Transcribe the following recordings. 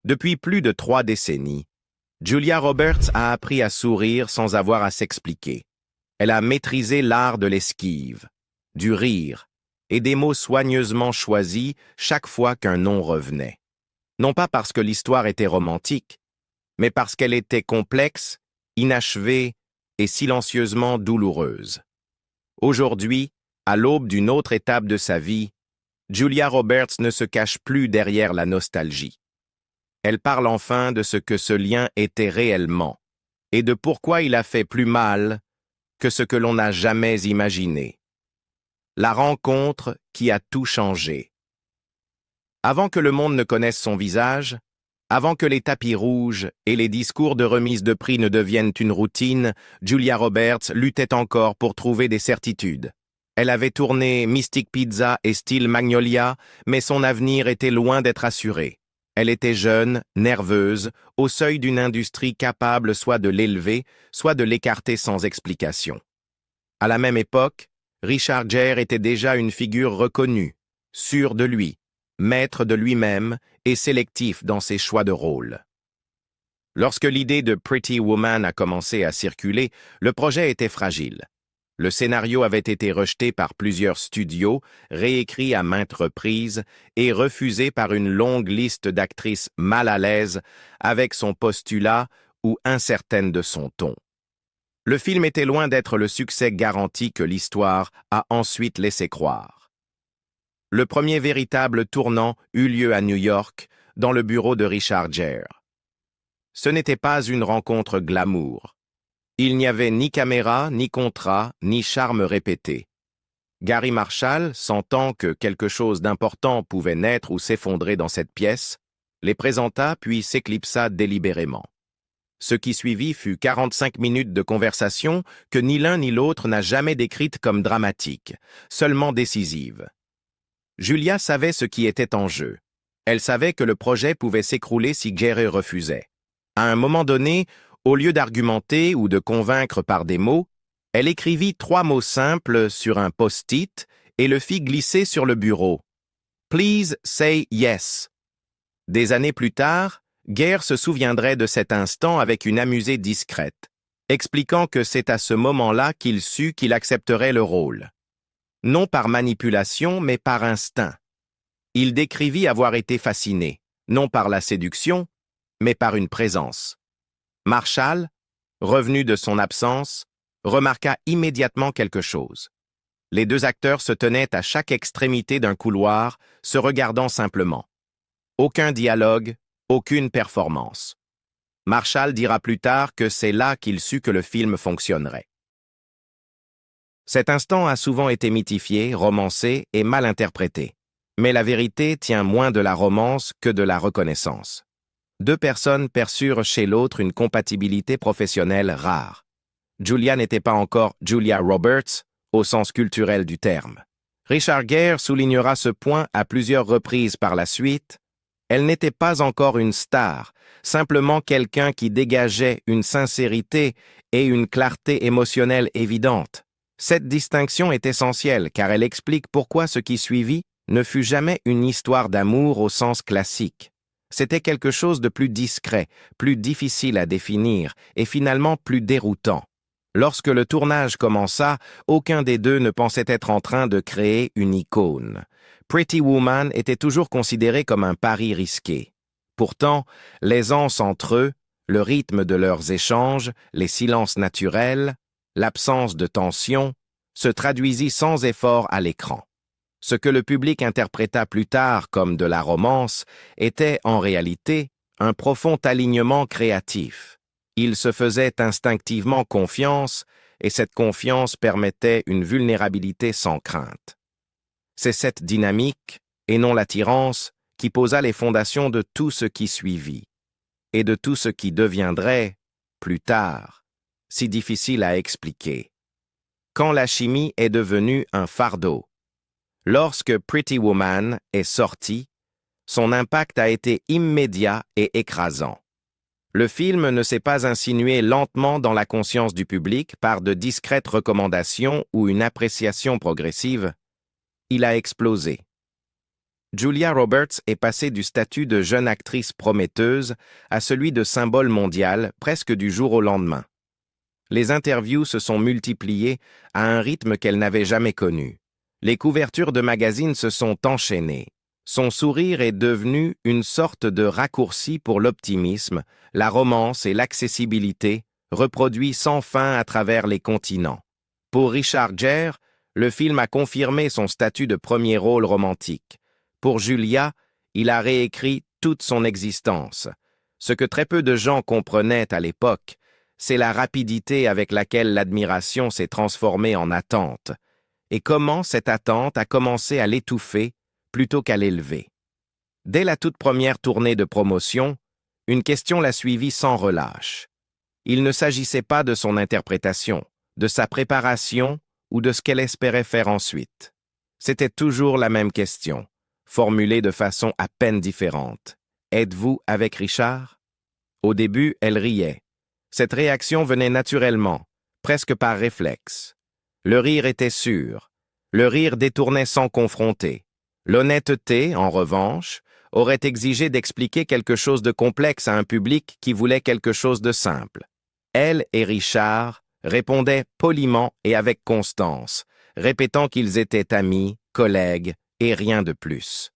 Depuis plus de 3 décennies, Julia Roberts a appris à sourire sans avoir à s'expliquer. Elle a maîtrisé l'art de l'esquive, du rire et des mots soigneusement choisis chaque fois qu'un nom revenait. Non pas parce que l'histoire était romantique, mais parce qu'elle était complexe, inachevée et silencieusement douloureuse. Aujourd'hui, à l'aube d'une autre étape de sa vie, Julia Roberts ne se cache plus derrière la nostalgie. Elle parle enfin de ce que ce lien était réellement et de pourquoi il a fait plus mal que ce que l'on n'a jamais imaginé. La rencontre qui a tout changé. Avant que le monde ne connaisse son visage, avant que les tapis rouges et les discours de remise de prix ne deviennent une routine, Julia Roberts luttait encore pour trouver des certitudes. Elle avait tourné Mystic Pizza et Steel Magnolia, mais son avenir était loin d'être assuré. Elle était jeune, nerveuse, au seuil d'une industrie capable soit de l'élever, soit de l'écarter sans explication. À la même époque, Richard Gere était déjà une figure reconnue, sûr de lui, maître de lui-même et sélectif dans ses choix de rôle. Lorsque l'idée de Pretty Woman a commencé à circuler, le projet était fragile. Le scénario avait été rejeté par plusieurs studios, réécrit à maintes reprises et refusé par une longue liste d'actrices mal à l'aise avec son postulat ou incertaines de son ton. Le film était loin d'être le succès garanti que l'histoire a ensuite laissé croire. Le premier véritable tournant eut lieu à New York, dans le bureau de Richard Gere. Ce n'était pas une rencontre glamour. Il n'y avait ni caméra, ni contrat, ni charme répété. Gary Marshall, sentant que quelque chose d'important pouvait naître ou s'effondrer dans cette pièce, les présenta puis s'éclipsa délibérément. Ce qui suivit fut 45 minutes de conversation que ni l'un ni l'autre n'a jamais décrite comme dramatique, seulement décisive. Julia savait ce qui était en jeu. Elle savait que le projet pouvait s'écrouler si Gere refusait. À un moment donné, au lieu d'argumenter ou de convaincre par des mots, elle écrivit 3 mots simples sur un post-it et le fit glisser sur le bureau. « Please say yes ». Des années plus tard, Gere se souviendrait de cet instant avec une amusée discrète, expliquant que c'est à ce moment-là qu'il sut qu'il accepterait le rôle. Non par manipulation, mais par instinct. Il décrivit avoir été fasciné, non par la séduction, mais par une présence. Marshall, revenu de son absence, remarqua immédiatement quelque chose. Les 2 acteurs se tenaient à chaque extrémité d'un couloir, se regardant simplement. Aucun dialogue, aucune performance. Marshall dira plus tard que c'est là qu'il sut que le film fonctionnerait. Cet instant a souvent été mythifié, romancé et mal interprété. Mais la vérité tient moins de la romance que de la reconnaissance. 2 personnes perçurent chez l'autre une compatibilité professionnelle rare. Julia n'était pas encore Julia Roberts, au sens culturel du terme. Richard Gere soulignera ce point à plusieurs reprises par la suite. Elle n'était pas encore une star, simplement quelqu'un qui dégageait une sincérité et une clarté émotionnelle évidente. Cette distinction est essentielle car elle explique pourquoi ce qui suivit ne fut jamais une histoire d'amour au sens classique. C'était quelque chose de plus discret, plus difficile à définir et finalement plus déroutant. Lorsque le tournage commença, aucun des 2 ne pensait être en train de créer une icône. Pretty Woman était toujours considéré comme un pari risqué. Pourtant, l'aisance entre eux, le rythme de leurs échanges, les silences naturels, l'absence de tension, se traduisit sans effort à l'écran. Ce que le public interpréta plus tard comme de la romance était en réalité un profond alignement créatif. Il se faisait instinctivement confiance et cette confiance permettait une vulnérabilité sans crainte. C'est cette dynamique, et non l'attirance, qui posa les fondations de tout ce qui suivit, et de tout ce qui deviendrait, plus tard, si difficile à expliquer. Quand la chimie est devenue un fardeau. Lorsque Pretty Woman est sorti, son impact a été immédiat et écrasant. Le film ne s'est pas insinué lentement dans la conscience du public par de discrètes recommandations ou une appréciation progressive. Il a explosé. Julia Roberts est passée du statut de jeune actrice prometteuse à celui de symbole mondial presque du jour au lendemain. Les interviews se sont multipliées à un rythme qu'elle n'avait jamais connu. Les couvertures de magazines se sont enchaînées. Son sourire est devenu une sorte de raccourci pour l'optimisme, la romance et l'accessibilité, reproduits sans fin à travers les continents. Pour Richard Gere, le film a confirmé son statut de premier rôle romantique. Pour Julia, il a réécrit toute son existence. Ce que très peu de gens comprenaient à l'époque, c'est la rapidité avec laquelle l'admiration s'est transformée en attente, et comment cette attente a commencé à l'étouffer plutôt qu'à l'élever. Dès la toute première tournée de promotion, une question l'a suivie sans relâche. Il ne s'agissait pas de son interprétation, de sa préparation ou de ce qu'elle espérait faire ensuite. C'était toujours la même question, formulée de façon à peine différente. « Êtes-vous avec Richard ?» Au début, elle riait. Cette réaction venait naturellement, presque par réflexe. Le rire était sûr. Le rire détournait sans confronter. L'honnêteté, en revanche, aurait exigé d'expliquer quelque chose de complexe à un public qui voulait quelque chose de simple. Elle et Richard répondaient poliment et avec constance, répétant qu'ils étaient amis, collègues et rien de plus.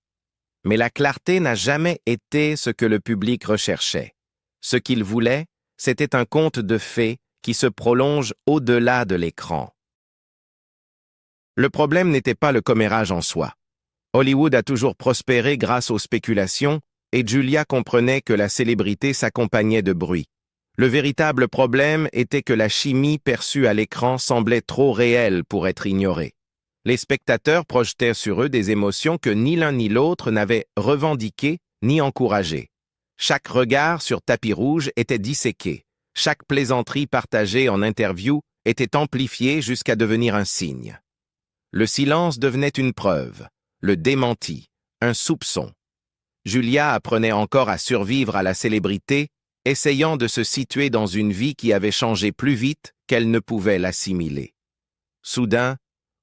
Mais la clarté n'a jamais été ce que le public recherchait. Ce qu'il voulait, c'était un conte de fées qui se prolonge au-delà de l'écran. Le problème n'était pas le commérage en soi. Hollywood a toujours prospéré grâce aux spéculations, et Julia comprenait que la célébrité s'accompagnait de bruit. Le véritable problème était que la chimie perçue à l'écran semblait trop réelle pour être ignorée. Les spectateurs projetaient sur eux des émotions que ni l'un ni l'autre n'avaient revendiquées ni encouragées. Chaque regard sur tapis rouge était disséqué. Chaque plaisanterie partagée en interview était amplifiée jusqu'à devenir un signe. Le silence devenait une preuve, le démenti, un soupçon. Julia apprenait encore à survivre à la célébrité, essayant de se situer dans une vie qui avait changé plus vite qu'elle ne pouvait l'assimiler. Soudain,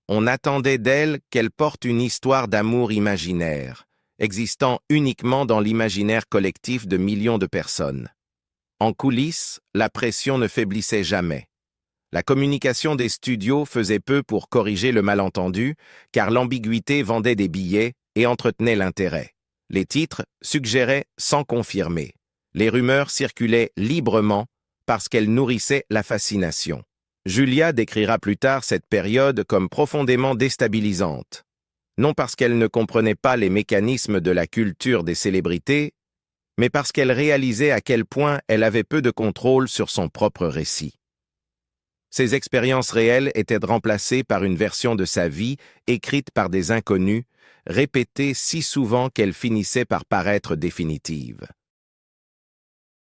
on attendait d'elle qu'elle porte une histoire d'amour imaginaire, existant uniquement dans l'imaginaire collectif de millions de personnes. En coulisses, la pression ne faiblissait jamais. La communication des studios faisait peu pour corriger le malentendu, car l'ambiguïté vendait des billets et entretenait l'intérêt. Les titres suggéraient sans confirmer. Les rumeurs circulaient librement parce qu'elles nourrissaient la fascination. Julia décrira plus tard cette période comme profondément déstabilisante. Non parce qu'elle ne comprenait pas les mécanismes de la culture des célébrités, mais parce qu'elle réalisait à quel point elle avait peu de contrôle sur son propre récit. Ces expériences réelles étaient remplacées par une version de sa vie écrite par des inconnus, répétée si souvent qu'elle finissait par paraître définitive.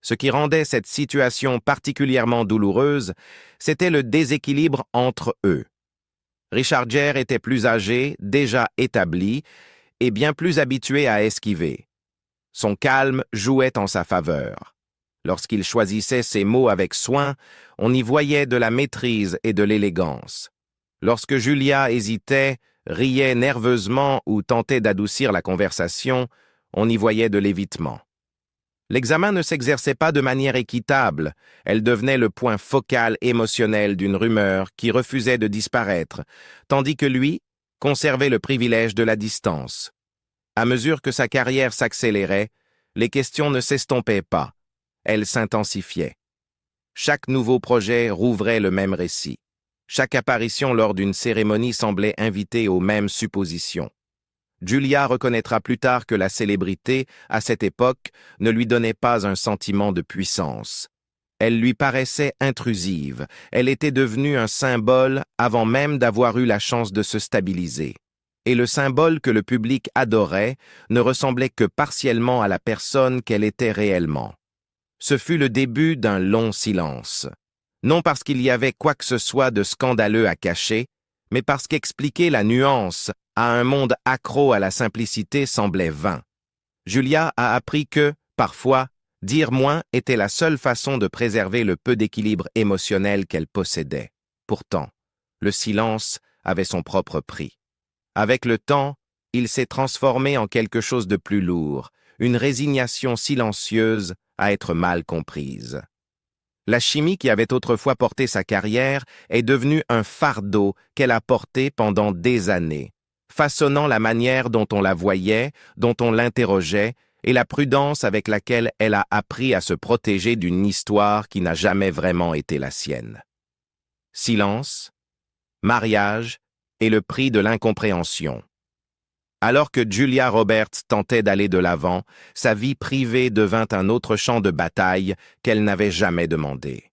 Ce qui rendait cette situation particulièrement douloureuse, c'était le déséquilibre entre eux. Richard Gere était plus âgé, déjà établi, et bien plus habitué à esquiver. Son calme jouait en sa faveur. Lorsqu'il choisissait ses mots avec soin, on y voyait de la maîtrise et de l'élégance. Lorsque Julia hésitait, riait nerveusement ou tentait d'adoucir la conversation, on y voyait de l'évitement. L'examen ne s'exerçait pas de manière équitable, elle devenait le point focal émotionnel d'une rumeur qui refusait de disparaître, tandis que lui conservait le privilège de la distance. À mesure que sa carrière s'accélérait, les questions ne s'estompaient pas, elles s'intensifiaient. Chaque nouveau projet rouvrait le même récit. Chaque apparition lors d'une cérémonie semblait inviter aux mêmes suppositions. Julia reconnaîtra plus tard que la célébrité, à cette époque, ne lui donnait pas un sentiment de puissance. Elle lui paraissait intrusive, elle était devenue un symbole avant même d'avoir eu la chance de se stabiliser. Et le symbole que le public adorait ne ressemblait que partiellement à la personne qu'elle était réellement. Ce fut le début d'un long silence. Non parce qu'il y avait quoi que ce soit de scandaleux à cacher, mais parce qu'expliquer la nuance à un monde accro à la simplicité semblait vain. Julia a appris que, parfois, dire moins était la seule façon de préserver le peu d'équilibre émotionnel qu'elle possédait. Pourtant, le silence avait son propre prix. Avec le temps, il s'est transformé en quelque chose de plus lourd, une résignation silencieuse à être mal comprise. La chimie qui avait autrefois porté sa carrière est devenue un fardeau qu'elle a porté pendant des années, façonnant la manière dont on la voyait, dont on l'interrogeait, et la prudence avec laquelle elle a appris à se protéger d'une histoire qui n'a jamais vraiment été la sienne. Silence, mariage et le prix de l'incompréhension. Alors que Julia Roberts tentait d'aller de l'avant, sa vie privée devint un autre champ de bataille qu'elle n'avait jamais demandé.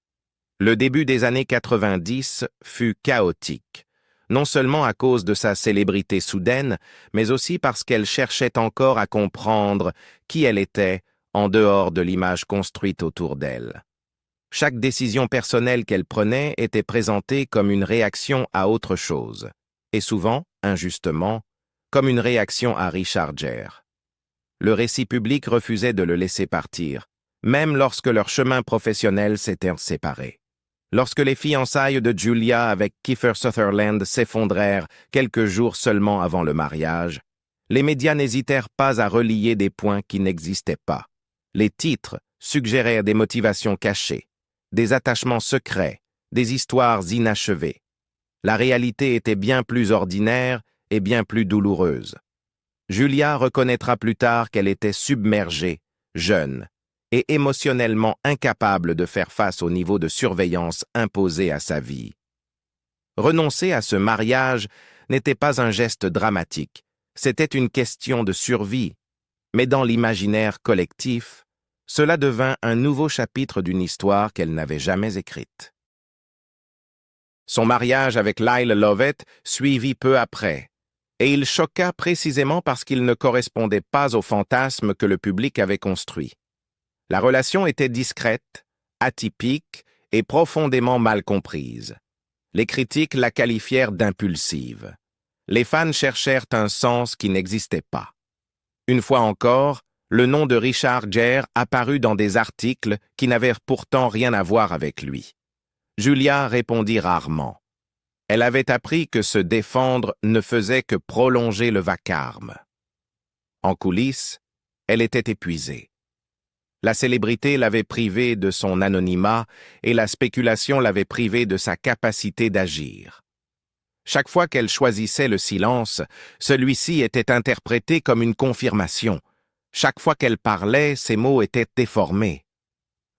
Le début des années 90 fut chaotique, non seulement à cause de sa célébrité soudaine, mais aussi parce qu'elle cherchait encore à comprendre qui elle était en dehors de l'image construite autour d'elle. Chaque décision personnelle qu'elle prenait était présentée comme une réaction à autre chose, et souvent, injustement, comme une réaction à Richard Gere. Le récit public refusait de le laisser partir, même lorsque leurs chemins professionnels s'étaient séparés. Lorsque les fiançailles de Julia avec Kiefer Sutherland s'effondrèrent quelques jours seulement avant le mariage, les médias n'hésitèrent pas à relier des points qui n'existaient pas. Les titres suggérèrent des motivations cachées, des attachements secrets, des histoires inachevées. La réalité était bien plus ordinaire et bien plus douloureuse. Julia reconnaîtra plus tard qu'elle était submergée, jeune, et émotionnellement incapable de faire face au niveau de surveillance imposé à sa vie. Renoncer à ce mariage n'était pas un geste dramatique, c'était une question de survie, mais dans l'imaginaire collectif, cela devint un nouveau chapitre d'une histoire qu'elle n'avait jamais écrite. Son mariage avec Lyle Lovett suivit peu après, et il choqua précisément parce qu'il ne correspondait pas au fantasme que le public avait construit. La relation était discrète, atypique et profondément mal comprise. Les critiques la qualifièrent d'impulsive. Les fans cherchèrent un sens qui n'existait pas. Une fois encore, le nom de Richard Gere apparut dans des articles qui n'avaient pourtant rien à voir avec lui. Julia répondit rarement. Elle avait appris que se défendre ne faisait que prolonger le vacarme. En coulisses, elle était épuisée. La célébrité l'avait privée de son anonymat et la spéculation l'avait privée de sa capacité d'agir. Chaque fois qu'elle choisissait le silence, celui-ci était interprété comme une confirmation. Chaque fois qu'elle parlait, ses mots étaient déformés.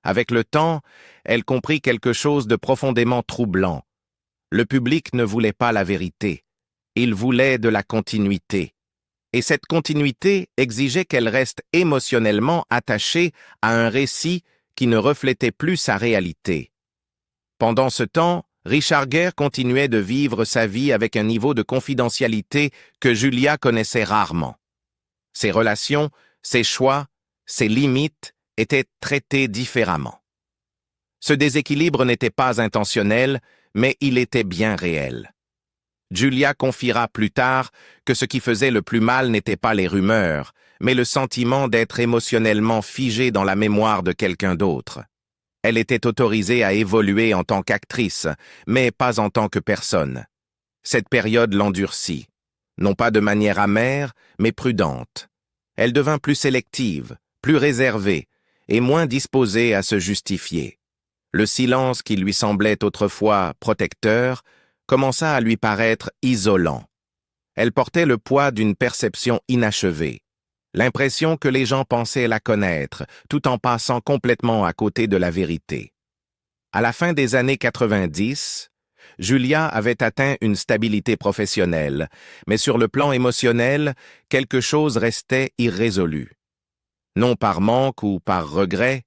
Avec le temps, elle comprit quelque chose de profondément troublant. Le public ne voulait pas la vérité. Il voulait de la continuité. Et cette continuité exigeait qu'elle reste émotionnellement attachée à un récit qui ne reflétait plus sa réalité. Pendant ce temps, Richard Gere continuait de vivre sa vie avec un niveau de confidentialité que Julia connaissait rarement. Ses relations, ses choix, ses limites étaient traités différemment. Ce déséquilibre n'était pas intentionnel, mais il était bien réel. Julia confiera plus tard que ce qui faisait le plus mal n'était pas les rumeurs, mais le sentiment d'être émotionnellement figée dans la mémoire de quelqu'un d'autre. Elle était autorisée à évoluer en tant qu'actrice, mais pas en tant que personne. Cette période l'endurcit, non pas de manière amère, mais prudente. Elle devint plus sélective, plus réservée, et moins disposée à se justifier. Le silence qui lui semblait autrefois protecteur commença à lui paraître isolant. Elle portait le poids d'une perception inachevée, l'impression que les gens pensaient la connaître, tout en passant complètement à côté de la vérité. À la fin des années 90, Julia avait atteint une stabilité professionnelle, mais sur le plan émotionnel, quelque chose restait irrésolu. Non par manque ou par regret,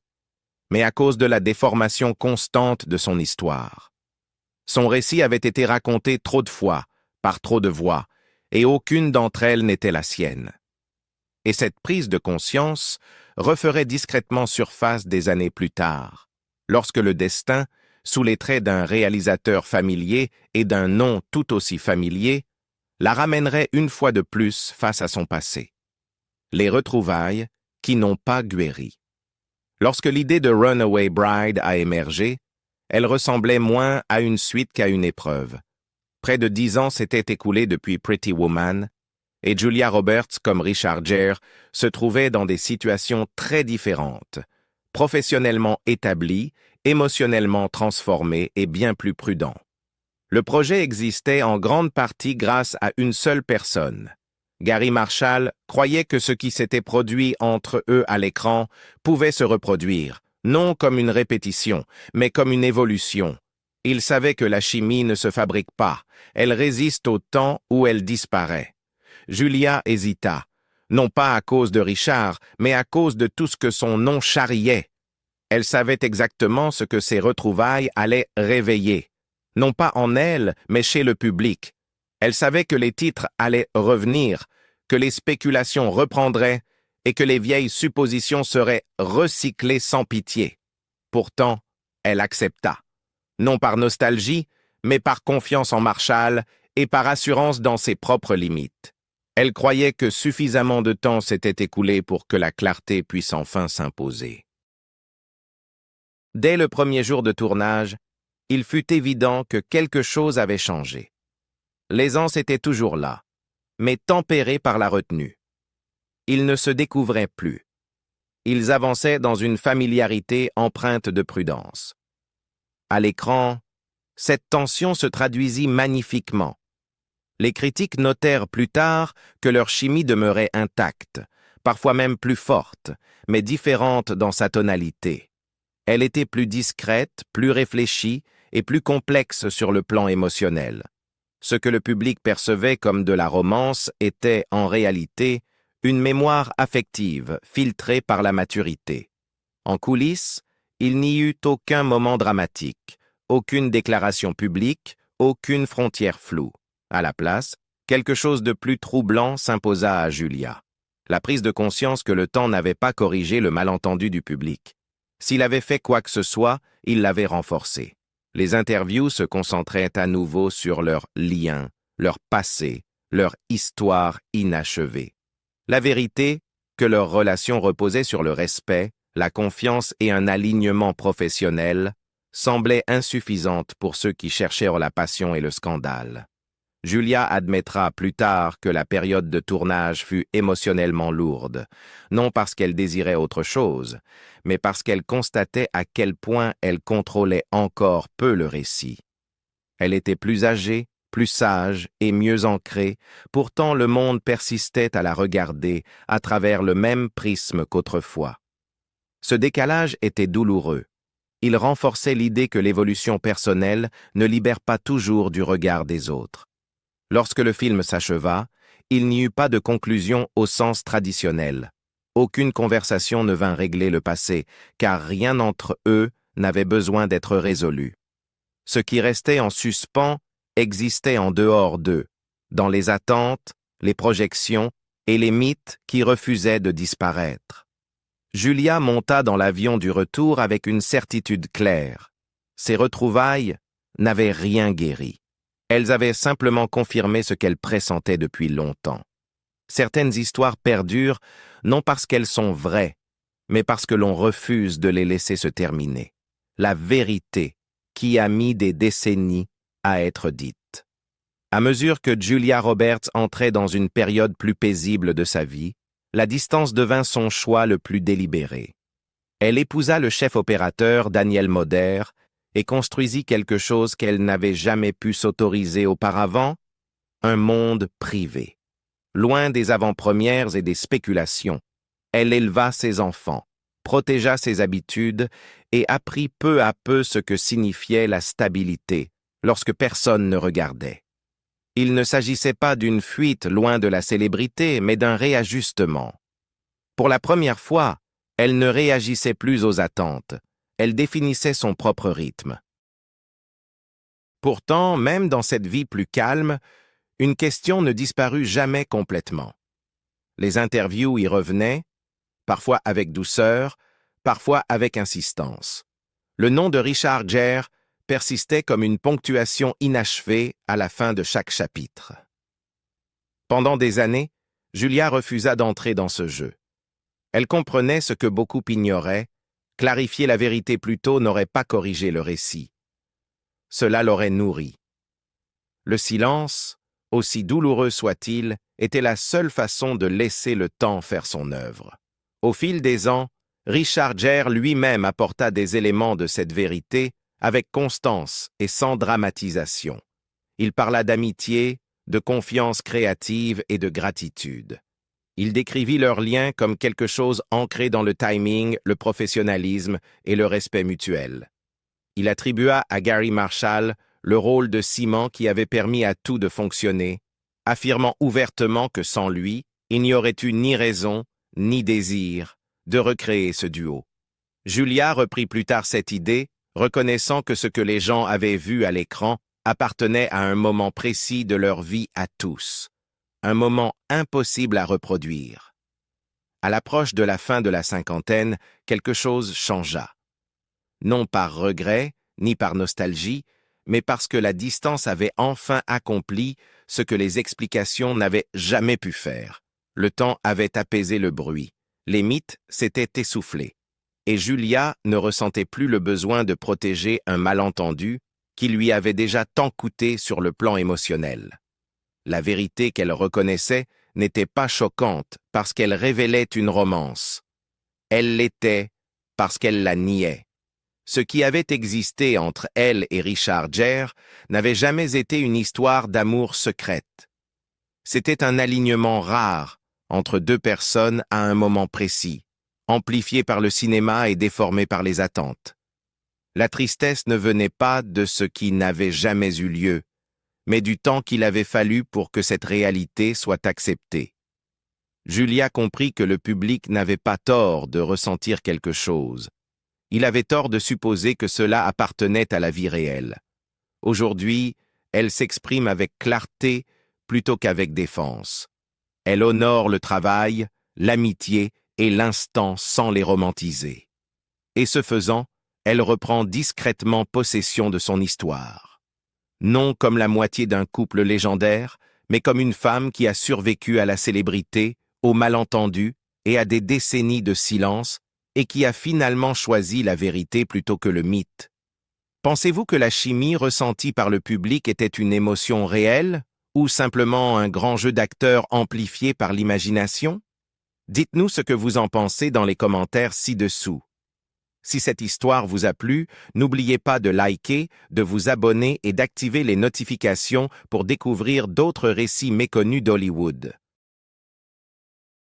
mais à cause de la déformation constante de son histoire. Son récit avait été raconté trop de fois, par trop de voix, et aucune d'entre elles n'était la sienne. Et cette prise de conscience referait discrètement surface des années plus tard, lorsque le destin, sous les traits d'un réalisateur familier et d'un nom tout aussi familier, la ramènerait une fois de plus face à son passé. Les retrouvailles qui n'ont pas guéri. Lorsque l'idée de Runaway Bride a émergé, elle ressemblait moins à une suite qu'à une épreuve. Près de 10 ans s'étaient écoulés depuis Pretty Woman, et Julia Roberts, comme Richard Gere, se trouvaient dans des situations très différentes, professionnellement établis, émotionnellement transformés et bien plus prudents. Le projet existait en grande partie grâce à une seule personne. Gary Marshall croyait que ce qui s'était produit entre eux à l'écran pouvait se reproduire, non comme une répétition, mais comme une évolution. Il savait que la chimie ne se fabrique pas, elle résiste au temps où elle disparaît. Julia hésita, non pas à cause de Richard, mais à cause de tout ce que son nom charriait. Elle savait exactement ce que ces retrouvailles allaient réveiller, non pas en elle, mais chez le public. Elle savait que les titres allaient revenir, que les spéculations reprendraient et que les vieilles suppositions seraient recyclées sans pitié. Pourtant, elle accepta, non par nostalgie, mais par confiance en Marshall et par assurance dans ses propres limites. Elle croyait que suffisamment de temps s'était écoulé pour que la clarté puisse enfin s'imposer. Dès le premier jour de tournage, il fut évident que quelque chose avait changé. L'aisance était toujours là, mais tempérée par la retenue. Ils ne se découvraient plus. Ils avançaient dans une familiarité empreinte de prudence. À l'écran, cette tension se traduisit magnifiquement. Les critiques notèrent plus tard que leur chimie demeurait intacte, parfois même plus forte, mais différente dans sa tonalité. Elle était plus discrète, plus réfléchie et plus complexe sur le plan émotionnel. Ce que le public percevait comme de la romance était, en réalité, une mémoire affective filtrée par la maturité. En coulisses, il n'y eut aucun moment dramatique, aucune déclaration publique, aucune frontière floue. À la place, quelque chose de plus troublant s'imposa à Julia. La prise de conscience que le temps n'avait pas corrigé le malentendu du public. S'il avait fait quoi que ce soit, il l'avait renforcé. Les interviews se concentraient à nouveau sur leurs liens, leur passé, leur histoire inachevée. La vérité, que leur relation reposait sur le respect, la confiance et un alignement professionnel, semblait insuffisante pour ceux qui cherchaient la passion et le scandale. Julia admettra plus tard que la période de tournage fut émotionnellement lourde, non parce qu'elle désirait autre chose, mais parce qu'elle constatait à quel point elle contrôlait encore peu le récit. Elle était plus âgée, plus sage et mieux ancrée, pourtant le monde persistait à la regarder à travers le même prisme qu'autrefois. Ce décalage était douloureux. Il renforçait l'idée que l'évolution personnelle ne libère pas toujours du regard des autres. Lorsque le film s'acheva, il n'y eut pas de conclusion au sens traditionnel. Aucune conversation ne vint régler le passé, car rien entre eux n'avait besoin d'être résolu. Ce qui restait en suspens existait en dehors d'eux, dans les attentes, les projections et les mythes qui refusaient de disparaître. Julia monta dans l'avion du retour avec une certitude claire. Ces retrouvailles n'avaient rien guéri. Elles avaient simplement confirmé ce qu'elle pressentait depuis longtemps. Certaines histoires perdurent non parce qu'elles sont vraies, mais parce que l'on refuse de les laisser se terminer. La vérité qui a mis des décennies à être dite. À mesure que Julia Roberts entrait dans une période plus paisible de sa vie, la distance devint son choix le plus délibéré. Elle épousa le chef opérateur Daniel Moder et construisit quelque chose qu'elle n'avait jamais pu s'autoriser auparavant, un monde privé. Loin des avant-premières et des spéculations, elle éleva ses enfants, protégea ses habitudes et apprit peu à peu ce que signifiait la stabilité lorsque personne ne regardait. Il ne s'agissait pas d'une fuite loin de la célébrité, mais d'un réajustement. Pour la première fois, elle ne réagissait plus aux attentes, elle définissait son propre rythme. Pourtant, même dans cette vie plus calme, une question ne disparut jamais complètement. Les interviews y revenaient, parfois avec douceur, parfois avec insistance. Le nom de Richard Gere persistait comme une ponctuation inachevée à la fin de chaque chapitre. Pendant des années, Julia refusa d'entrer dans ce jeu. Elle comprenait ce que beaucoup ignoraient, clarifier la vérité plus tôt n'aurait pas corrigé le récit. Cela l'aurait nourri. Le silence, aussi douloureux soit-il, était la seule façon de laisser le temps faire son œuvre. Au fil des ans, Richard Gere lui-même apporta des éléments de cette vérité avec constance et sans dramatisation. Il parla d'amitié, de confiance créative et de gratitude. Il décrivit leurs liens comme quelque chose ancré dans le timing, le professionnalisme et le respect mutuel. Il attribua à Gary Marshall le rôle de ciment qui avait permis à tout de fonctionner, affirmant ouvertement que sans lui, il n'y aurait eu ni raison, ni désir de recréer ce duo. Julia reprit plus tard cette idée, reconnaissant que ce que les gens avaient vu à l'écran appartenait à un moment précis de leur vie à tous, un moment impossible à reproduire. À l'approche de la fin de la cinquantaine, quelque chose changea. Non par regret, ni par nostalgie, mais parce que la distance avait enfin accompli ce que les explications n'avaient jamais pu faire. Le temps avait apaisé le bruit, les mythes s'étaient essoufflés, et Julia ne ressentait plus le besoin de protéger un malentendu qui lui avait déjà tant coûté sur le plan émotionnel. La vérité qu'elle reconnaissait n'était pas choquante parce qu'elle révélait une romance. Elle l'était parce qu'elle la niait. Ce qui avait existé entre elle et Richard Gere n'avait jamais été une histoire d'amour secrète. C'était un alignement rare entre deux personnes à un moment précis, amplifié par le cinéma et déformé par les attentes. La tristesse ne venait pas de ce qui n'avait jamais eu lieu, mais du temps qu'il avait fallu pour que cette réalité soit acceptée. Julia comprit que le public n'avait pas tort de ressentir quelque chose. Il avait tort de supposer que cela appartenait à la vie réelle. Aujourd'hui, elle s'exprime avec clarté plutôt qu'avec défense. Elle honore le travail, l'amitié et l'instant sans les romantiser. Et ce faisant, elle reprend discrètement possession de son histoire. Non comme la moitié d'un couple légendaire, mais comme une femme qui a survécu à la célébrité, aux malentendus et à des décennies de silence, et qui a finalement choisi la vérité plutôt que le mythe. Pensez-vous que la chimie ressentie par le public était une émotion réelle ou simplement un grand jeu d'acteurs amplifié par l'imagination? Dites-nous ce que vous en pensez dans les commentaires ci-dessous. Si cette histoire vous a plu, n'oubliez pas de liker, de vous abonner et d'activer les notifications pour découvrir d'autres récits méconnus d'Hollywood.